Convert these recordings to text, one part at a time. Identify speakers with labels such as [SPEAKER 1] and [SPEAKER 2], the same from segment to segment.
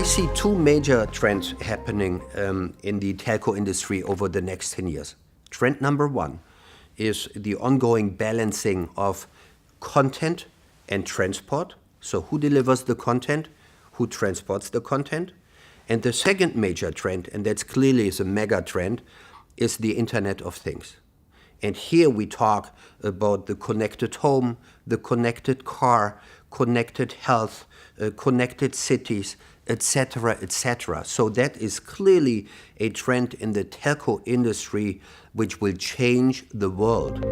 [SPEAKER 1] I see two major trends happening in the telco industry over the next 10 years. Trend number one is the ongoing balancing of content and transport. So who delivers the content, who transports the content. And the second major trend, and that's clearly is a mega trend, is the Internet of Things. And here we talk about the connected home, the connected car, connected health, connected cities, etc., etc. So that is clearly a trend in the telco industry which will change the world.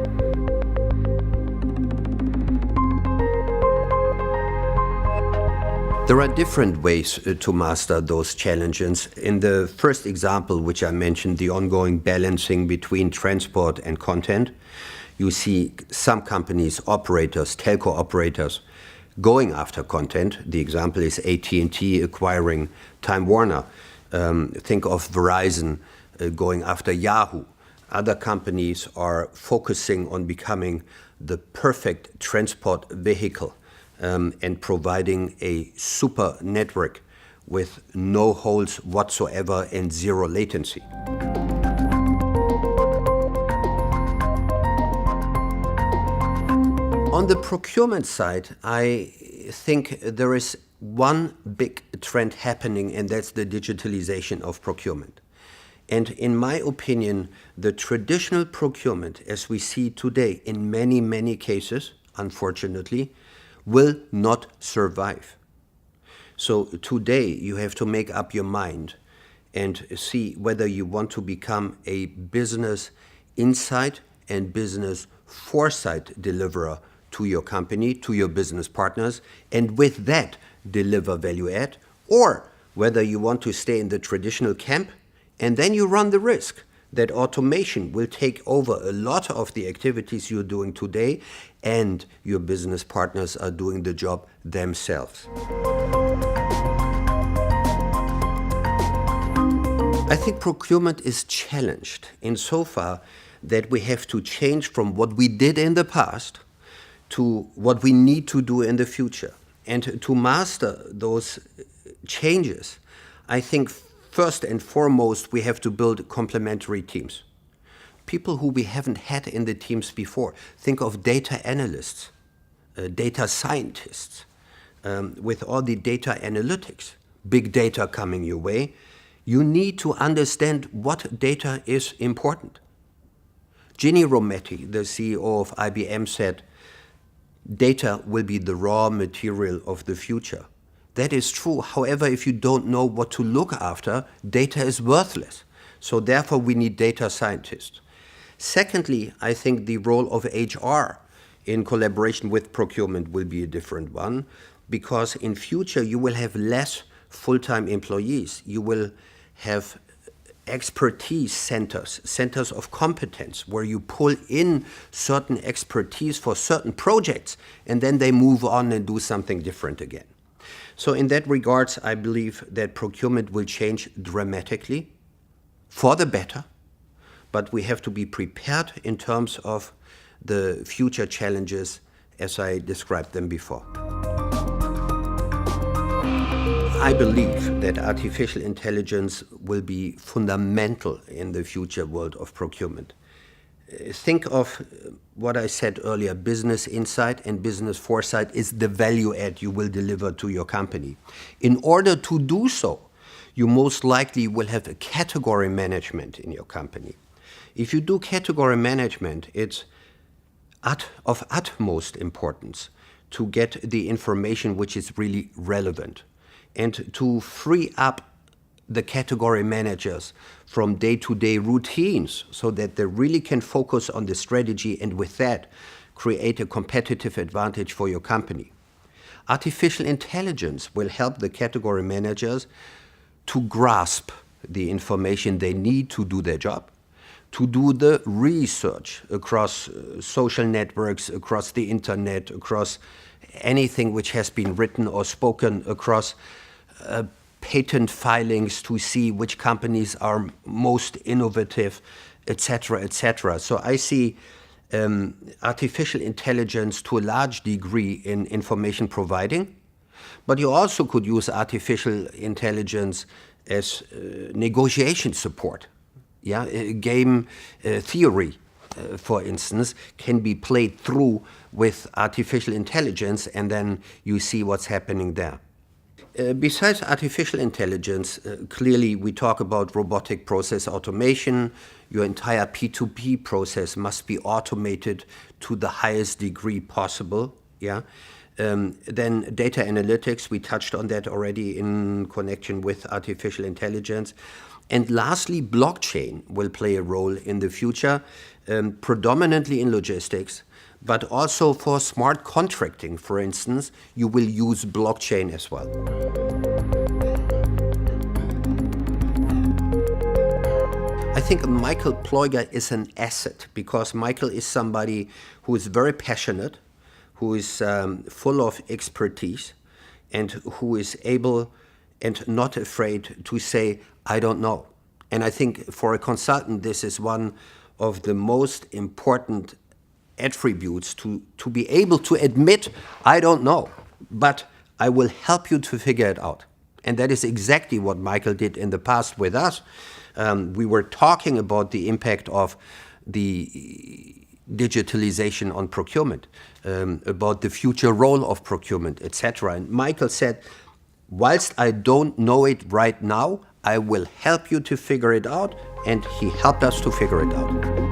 [SPEAKER 1] There are different ways to master those challenges. In the first example, which I mentioned, the ongoing balancing between transport and content, you see some companies, operators, telco operators, going after content. The example is AT&T acquiring Time Warner. Think of Verizon going after Yahoo. Other companies are focusing on becoming the perfect transport vehicle and providing a super network with no holes whatsoever and zero latency. On the procurement side, I think there is one big trend happening, and that's the digitalization of procurement. And in my opinion, the traditional procurement, as we see today in many, many cases, unfortunately, will not survive. So today you have to make up your mind and see whether you want to become a business insight and business foresight deliverer to your company, to your business partners, and with that deliver value add, or whether you want to stay in the traditional camp and then you run the risk that automation will take over a lot of the activities you're doing today and your business partners are doing the job themselves. I think procurement is challenged insofar that we have to change from what we did in the past to what we need to do in the future. And to master those changes, I think first and foremost, we have to build complementary teams. People who we haven't had in the teams before. Think of data analysts, data scientists, with all the data analytics, big data coming your way. You need to understand what data is important. Ginny Rometty, the CEO of IBM, said, data will be the raw material of the future. That is true. However, if you don't know what to look after, data is worthless. So therefore, we need data scientists. Secondly, I think the role of HR in collaboration with procurement will be a different one, because in future you will have less full-time employees. You will have expertise centers, centers of competence, where you pull in certain expertise for certain projects, and then they move on and do something different again. So in that regards, I believe that procurement will change dramatically for the better, but we have to be prepared in terms of the future challenges as I described them before. I believe that artificial intelligence will be fundamental in the future world of procurement. Think of what I said earlier, business insight and business foresight is the value add you will deliver to your company. In order to do so, you most likely will have a category management in your company. If you do category management, it's of utmost importance to get the information which is really relevant and to free up the category managers from day-to-day routines so that they really can focus on the strategy and with that create a competitive advantage for your company. Artificial intelligence will help the category managers to grasp the information they need to do their job, to do the research across social networks, across the internet, across anything which has been written or spoken, across patent filings to see which companies are most innovative, etc., etc. So I see artificial intelligence to a large degree in information providing, But you also could use artificial intelligence as negotiation support. Yeah, game theory, for instance, can be played through with artificial intelligence, and then you see what's happening there. Besides artificial intelligence, clearly we talk about robotic process automation. Your entire P2P process must be automated to the highest degree possible. Yeah. Then data analytics, we touched on that already in connection with artificial intelligence. And lastly, blockchain will play a role in the future, predominantly in logistics, but also for smart contracting, for instance, you will use blockchain as well. I think Michael Pleuger is an asset because Michael is somebody who is very passionate, who is full of expertise, and who is able and not afraid to say, I don't know. And I think for a consultant, this is one of the most important attributes to be able to admit, I don't know, but I will help you to figure it out. And that is exactly what Michael did in the past with us. We were talking about the impact of the digitalization on procurement, about the future role of procurement, etc. And Michael said, whilst I don't know it right now, I will help you to figure it out, and he helped us to figure it out.